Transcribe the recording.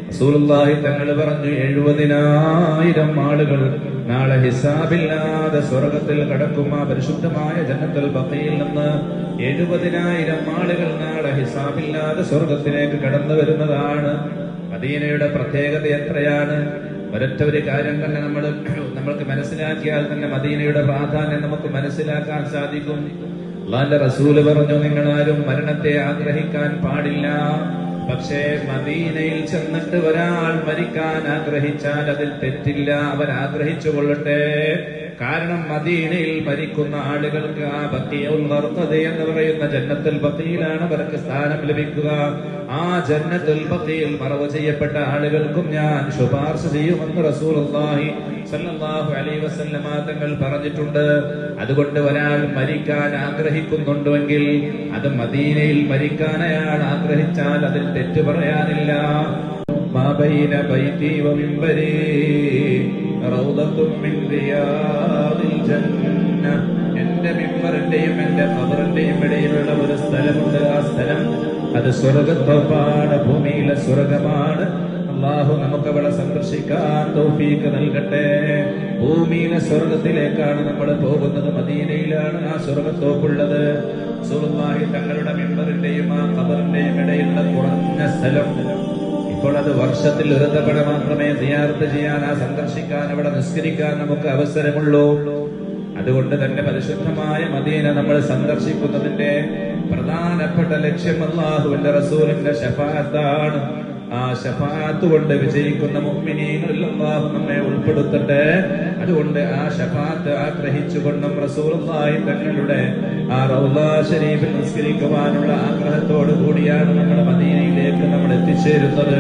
റസൂലുള്ളാഹി തങ്ങൾ പറഞ്ഞു 70,000 ആളുകൾ നാളെ ഹിസാബില്ലാതെ സ്വർഗത്തിൽ കടക്കും. ആ പരിശുദ്ധമായ ജന്നത്തുൽ ബഖീയിൽ നിന്ന് 70,000 ആളുകൾ നാളെ ഹിസാബില്ലാതെ സ്വർഗത്തിലേക്ക് കടന്നു വരുന്നതാണ്. മദീനയുടെ പ്രത്യേകത എത്രയാണ്! ഒരൊറ്റ ഒരു കാര്യം തന്നെ നമ്മൾക്ക് മനസ്സിലാക്കിയാൽ തന്നെ മദീനയുടെ പ്രാധാന്യം നമുക്ക് മനസ്സിലാക്കാൻ സാധിക്കും. അല്ലാഹുവിന്റെ റസൂല് പറഞ്ഞു, നിങ്ങളാരും മരണത്തെ ആഗ്രഹിക്കാൻ പാടില്ല. പക്ഷേ മദീനയിൽ ചെന്നിട്ട് ഒരാൾ മരിക്കാൻ ആഗ്രഹിച്ചാൽ അതിൽ തെറ്റില്ല, അവൻ ആഗ്രഹിച്ചു കൊള്ളട്ടെ. കാരണം മദീനയിൽ മരിക്കുന്ന ആളുകൾക്ക് ആ ബഖീഉൽ ഖർഖദ് എന്ന് പറയുന്ന ജന്നത്തുൽ ബഖീലാണ് അവർക്ക് സ്ഥാനം ലഭിക്കുക. ആ ജന്നത്തുൽ ബഖീൽ മറവ് ചെയ്യപ്പെട്ട ആളുകൾക്കും ഞാൻ ശുപാർശ ചെയ്യുമെന്ന് റസൂലുള്ളാഹി സ്വല്ലല്ലാഹു അലൈഹി വസല്ലമ തങ്ങൾ പറഞ്ഞിട്ടുണ്ട്. അതുകൊണ്ട് ഒരാൾ മരിക്കാൻ ആഗ്രഹിക്കുന്നുണ്ടെങ്കിൽ അത് മദീനയിൽ മരിക്കാൻ അയാൾ ആഗ്രഹിച്ചാൽ അതിൽ തെറ്റ് പറയാനില്ല. മാ ബൈന ബൈതി വ മിൻബരി റൗദത്തും മിൻ റിയാദിൽ ജന്ന. എന്റെ മിമ്പറിന്റെയും എന്റെ ഖബറിന്റെയും ഇടയിലുള്ള ഒരു സ്ഥലമുണ്ട്. ആ സ്ഥലം അത് സ്വർഗത്തോപ്പാണ്, ഭൂമിയിലെ സ്വർഗമാണ്. അല്ലാഹു നമുക്ക് അവിടെ സന്ദർശിക്കാൻ തൗഫീഖ് നൽകട്ടെ. ഭൂമിയിലെ സ്വർഗത്തിലേക്കാണ് നമ്മൾ പോകുന്നത്. മദീനയിലാണ് ആ സ്വർഗത്തോപ്പുള്ളത്. റസൂലുള്ളാഹി തങ്ങളുടെ മിമ്പറിന്റെയും ആ ഖബറിന്റെയും ഇടയിലുള്ള കുറഞ്ഞ സ്ഥലം. ഇപ്പോൾ അത് വർഷത്തിൽ ഒരു തവണ മാത്രമേ സിയാറത്ത് ചെയ്യാൻ, ആ സന്ദർശിക്കാൻ, അവിടെ നിസ്കരിക്കാൻ നമുക്ക് അവസരമുള്ളൂ. അതുകൊണ്ട് തന്നെ പരിശുദ്ധമായ മദീന നമ്മൾ സന്ദർശിക്കുന്നതിന്റെ പ്രധാനപ്പെട്ട ലക്ഷ്യം അല്ലാഹുവിന്റെ റസൂലിന്റെ ശഫാഅത്താണ്. ആ ശഫാഅത്ത് കൊണ്ട് വിജയിക്കുന്ന മുഅ്മിനീങ്ങളിൽ അല്ലാഹു നമ്മെ ഉൾപ്പെടുത്തട്ടെ. അതുകൊണ്ട് ആ ശഫാഅത്ത് ആഗ്രഹിച്ചുകൊണ്ടും റസൂലുള്ളാഹി തങ്ങളുടെ ആ റൗള ശരീഫിൽ നിസ്കരിക്കുവാനുള്ള ആഗ്രഹത്തോടു കൂടിയാണ് നമ്മൾ മദീനയിലേക്ക് നമ്മൾ എത്തിച്ചേരുന്നത്.